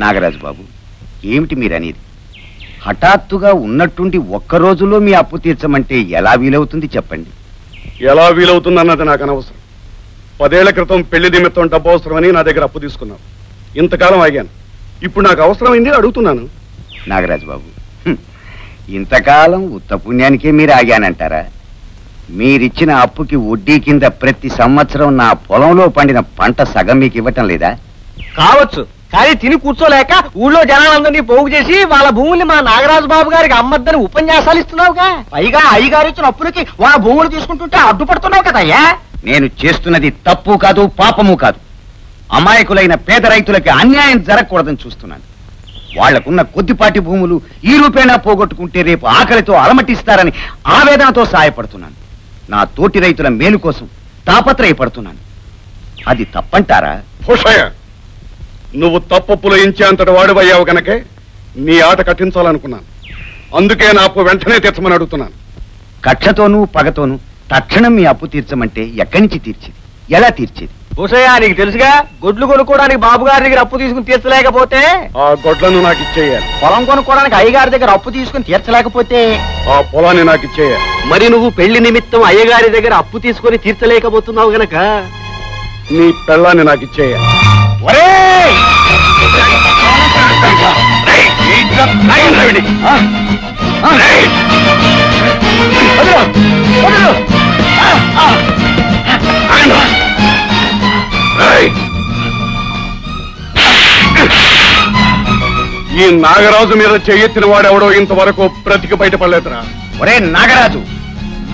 నాగరాజు బాబు, ఏమిటి మీరనేది? హఠాత్తుగా ఉన్నట్టుండి ఒక్క రోజులో మీ అప్పు తీర్చమంటే ఎలా వీలవుతుంది చెప్పండి. ఎలా వీలవుతుంది అన్నది నాకు అనవసరం. 10 ఏళ్ల క్రితం పెళ్లి నిమిత్తం డబ్బు అవసరమని నా దగ్గర అప్పు తీసుకున్నాను. ఇంతకాలం ఆగాను. ఇప్పుడు నాకు అవసరమైంది, అడుగుతున్నాను. నాగరాజు బాబు, ఇంతకాలం ఉత్త పుణ్యానికే మీరు ఆగానంటారా? మీరిచ్చిన అప్పుకి వడ్డీ కింద ప్రతి సంవత్సరం నా పొలంలో పండిన పంట సగం మీకు ఇవ్వటం లేదా? కావచ్చు, కానీ తిని కూర్చోలేక ఊళ్ళో జనాలందరినీ పోగు చేసి వాళ్ళ భూముల్ని మా నాగరాజు బాబు గారికి అమ్మద్దని ఉపన్యాసాలు ఇస్తున్నావుగా. పైగా అయ్యగారు ఇచ్చిన అప్పులకి వాళ్ళ భూములు తీసుకుంటుంటే అడ్డుపడుతున్నావు కదయ్యా. నేను చేస్తున్నది తప్పు కాదు, పాపము కాదు. అమాయకులైన పేద రైతులకి అన్యాయం జరగకూడదని చూస్తున్నాను. వాళ్లకున్న కొద్దిపాటి భూములు ఈ రూపేణా పోగొట్టుకుంటే రేపు ఆకలితో అలమటిస్తారని ఆవేదనతో సాయపడుతున్నాను. నా తోటి రైతుల మేలు కోసం తాపత్రయపడుతున్నాను. అది తప్పంటారా? నువ్వు తప్పప్పులో ఇంచే అంతటి వాడువయ్యావు కనుకే నీ ఆట కట్టించాలనుకున్నాను. అందుకే నా అప్పు వెంటనే తీర్చమని అడుగుతున్నాను. కక్షతోనూ పగతోనూ తక్షణం మీ అప్పు తీర్చమంటే ఎక్కడి నుంచి తీర్చేది, ఎలా తీర్చేది? భూషయ్య, నీకు తెలుసుగా, గొడ్లు కొనుక్కోవడానికి బాబు గారి దగ్గర అప్పు తీసుకుని తీర్చలేకపోతే ఆ గొడ్లను నాకు ఇచ్చేయాలి. పొలం కొనుక్కోవడానికి అయ్యగారి దగ్గర అప్పు తీసుకుని తీర్చలేకపోతే ఆ పొలాన్ని నాకు ఇచ్చేయాలి. మరి నువ్వు పెళ్లి నిమిత్తం అయ్యగారి దగ్గర అప్పు తీసుకుని తీర్చలేకపోతున్నావు గనక నీ పెళ్ళాన్ని నాకు ఇచ్చేయాలి. ఈ నాగరాజు మీద చెయ్యెత్తిన వాడెవడో ఇంతవరకు బ్రతికి బయటపడలేదురా. ఒరే నాగరాజు,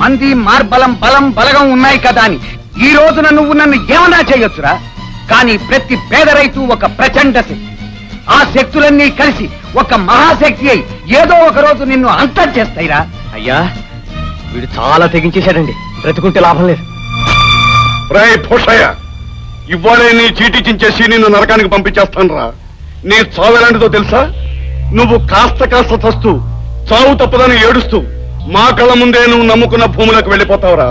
మంది మార్బలం బలం బలగం ఉన్నాయి కదా అని ఈ రోజున నువ్వు నన్ను ఏమన్నా చేయొచ్చురా. కానీ ప్రతి పేద రైతు ఒక ప్రచండ శక్తి. ఆ శక్తులన్నీ కలిసి ఒక మహాశక్తి అయి ఏదో ఒక రోజు నిన్ను అంతం చేస్తాయిరా. అయ్యా, వీడు చాలా తెగించేశాడండి. బ్రతుకుంటే లాభం లేదు. ఇవ్వాలే నీ చీటీ చించేసి నిన్ను నరకానికి పంపించేస్తాను రా. నీ చావు ఎలాంటిదో తెలుసా? నువ్వు కాస్త కాస్త చస్తూ చావు తప్పదని ఏడుస్తూ మా కళ్ళ ముందే నువ్వు నమ్ముకున్న భూములకు వెళ్ళిపోతావురా.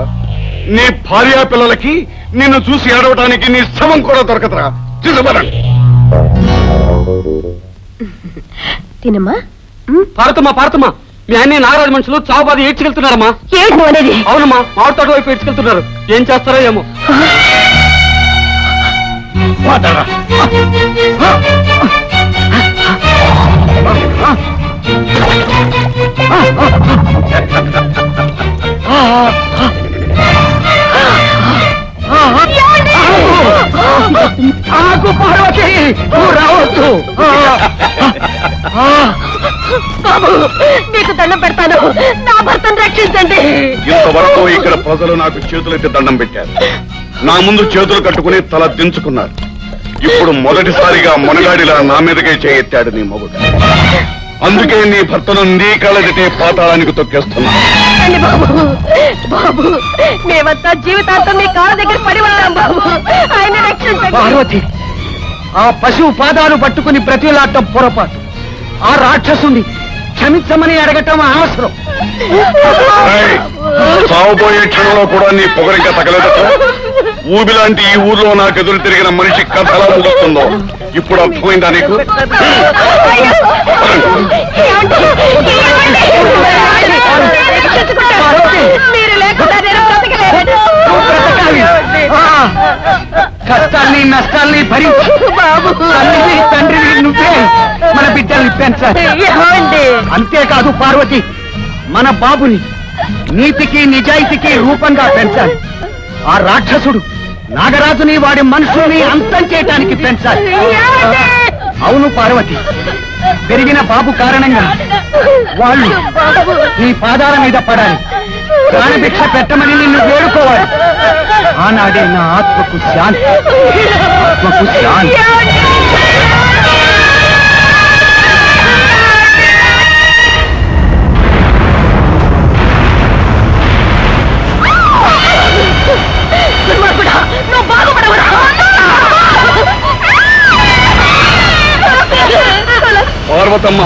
నీ భార్యా పిల్లలకి నిన్ను చూసి ఏడవటానికి నీ శవం కూడా దొరకదురా. చూసబడండి. తినమ్మా. పార్వతమ్మా, మీ అన్ని నాగరాజు మనుషులు చావు బాధ ఏడ్చుకెళ్తున్నారమ్మా. అవునమ్మా, మామిడి తోట వైపు ఏడ్చుకెళ్తున్నారు. ఏం చేస్తారో ఏమో. రావద్దు బాబు, నీకు దండం పెడతాను. నా భర్తను రక్షించండి. ఇంతవరకు ఇక్కడ ప్రజలు నాకు చేతులెత్తి దండం పెట్టారు. నా ముందు చేతులు కట్టుకుని తల దించుకున్నారు. ఇప్పుడు మొదటిసారిగా మొనగాడిలా నా మీదకే చేయెత్తాడు నీ మొగుడు. అందుకే నీ భర్తను నీ కళ్ళదిటే పాతాళానికి తొక్కేస్తున్నా. బాబు, మేమంతా జీవితాంతం మీ కాళ్ళ దగ్గర పడి ఉన్నాం బాబు. ఆయన రక్షించండి. పార్వతి, ఆ పశువు పాదాలు పట్టుకుని బ్రతిలాడటం పొరపాటు. ఆ రాక్షసుని క్షమించమని అడగటం అవసరం. సాగుపోయే క్షణంలో కూడా నీ పొగరింక తగలదట. ఊబిలాంటి ఈ ఊర్లో నాకు ఎదురు తిరిగిన మనిషి కథ ఎలా ముగుస్తుందో ఇప్పుడు అర్థమైందా నీకు? కష్టాల్ని నష్టాల్ని భరించి తల్లిని తండ్రిని నువ్వే మన బిడ్డల్ని పెంచాలి. అంతేకాదు పార్వతి, మన బాబుని నీతికి నిజాయితీకి రూపంగా పెంచాలి. ఆ రాక్షసుడు నాగరాజుని వాడి మనుషుల్ని అంతం చేయటానికి పెంచాలి. అవును పార్వతి, పెరిగిన బాబు కారణంగా వాళ్ళు నీ పాదాల మీద పడాలి. ప్రాణభిక్ష పెట్టమని నిన్ను వేడుకోవాలి. ఆనాడే నా ఆత్మకు శాంతి, ఆత్మకు శాంతి. పార్వతమ్మ,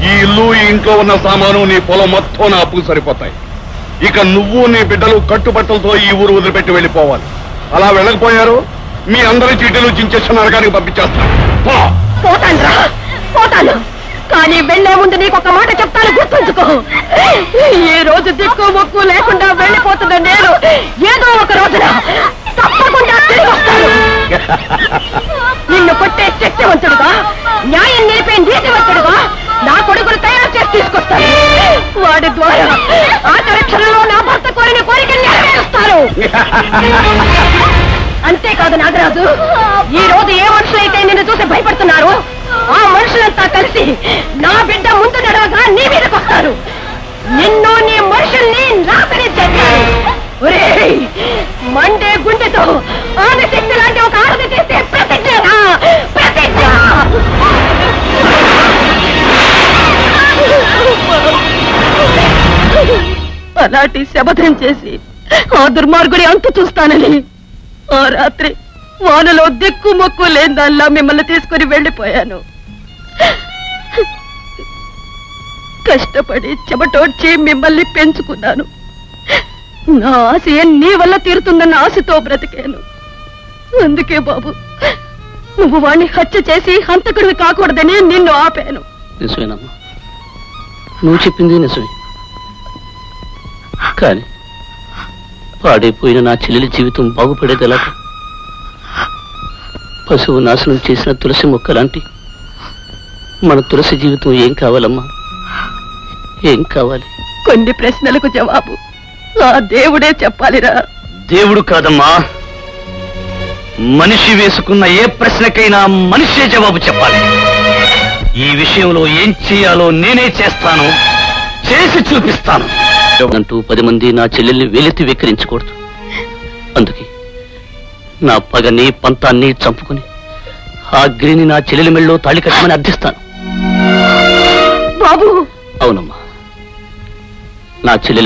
ఈ ఇల్లు ఈ ఇంట్లో ఉన్న సామాను నీ పొలం మొత్తం నా అప్పుకు సరిపోతాయి. ఇక నువ్వు నీ బిడ్డలు కట్టుబట్టలతో ఈ ఊరు వదిలిపెట్టి వెళ్ళిపోవాలి. అలా వెళ్ళకపోయారు మీ అందరి చీటీలు చించేసి నరకానికి పంపించేస్తాను. వస్తాను. కానీ వెళ్లే ముందు నీకు ఒక మాట చెప్తాను, గుర్తుంచుకో. ఈ రోజు దిక్కు మొక్కు లేకుండా వెళ్ళిపోతున్న నేను ఏదో ఒక రోజున తప్పకుండా తిరిగి వస్తాను. నిన్ను కొట్టే శక్తివంతుడుగా, న్యాయం నేర్పే నీతివంతుడుగా నా కొడుకును తయారు చేసి తీసుకొస్తాను. వాడి ద్వారా ఆఖరి క్షణంలో నా భర్త కోరిన కోరికలు నెరవేరుస్తాను. అంతేకాదు నాగరాజు, ఈ రోజు ఏ మనుషులైతే నిన్ను చూసి భయపడుతున్నారో ఆ మనుషులంతా కలిసి నా బిడ్డ ముందు నడవగా నీ మీదకి వస్తారు. నిన్ను నీ మనుషుల్ని నాశనం చేస్తారు. ఒరేయ్, మండే గుండెతో ఆమె శక్తి లాంటి ఒక ఆరతి చేస్తే ప్రతిజ్ఞ ప్రతిజ్ఞ. అలాంటి శపథం చేసి ఆ దుర్మార్గుడి అంతు చూస్తానని ఆ రాత్రి వానలో దిక్కు మొక్కు లేదల్లా మిమ్మల్ని తీసుకుని వెళ్ళిపోయాను. కష్టపడి చెమటోడ్చి మిమ్మల్ని పెంచుకున్నాను. నా ఆశ నీ వల్ల తీరుతుందన్న ఆశతో బ్రతికాను. అందుకే బాబు, నువ్వు వాణ్ణి హత్య చేసి హంతకుడివి కాకూడదని నిన్ను ఆపాను. నిజమేనమ్మా, నువ్వు చెప్పింది నిజమే. కానీ పాడైపోయిన నా చెల్లెలి జీవితం బాగుపడేది ఎలాగా? పశువు నాశనం చేసిన తులసి మొక్క లాంటి మన తులసి జీవితం ఏం కావాలమ్మా? ఏం కావాలి? కొన్ని ప్రశ్నలకు జవాబు ఆ దేవుడే చెప్పాలిరా. దేవుడు కాదమ్మా, మనిషి వేసుకున్న ఏ ప్రశ్నకైనా మనిషే జవాబు చెప్పాలి. ఈ విషయంలో ఏం చేయాలో నేనే చేస్తాను, చేసి చూపిస్తాను అంటూ 10 మంది నా చెల్లెల్ని వేలెత్తి వెక్కిరించకూడదు. అందుకే నా పగని పంతాన్ని చంపుకుని ఆ అగ్నిని నా చెల్లెలి మెళ్ళలో తాళి కట్టమని అర్థిస్తాను. బాబు, అవునమ్మా, నా చెల్లెలి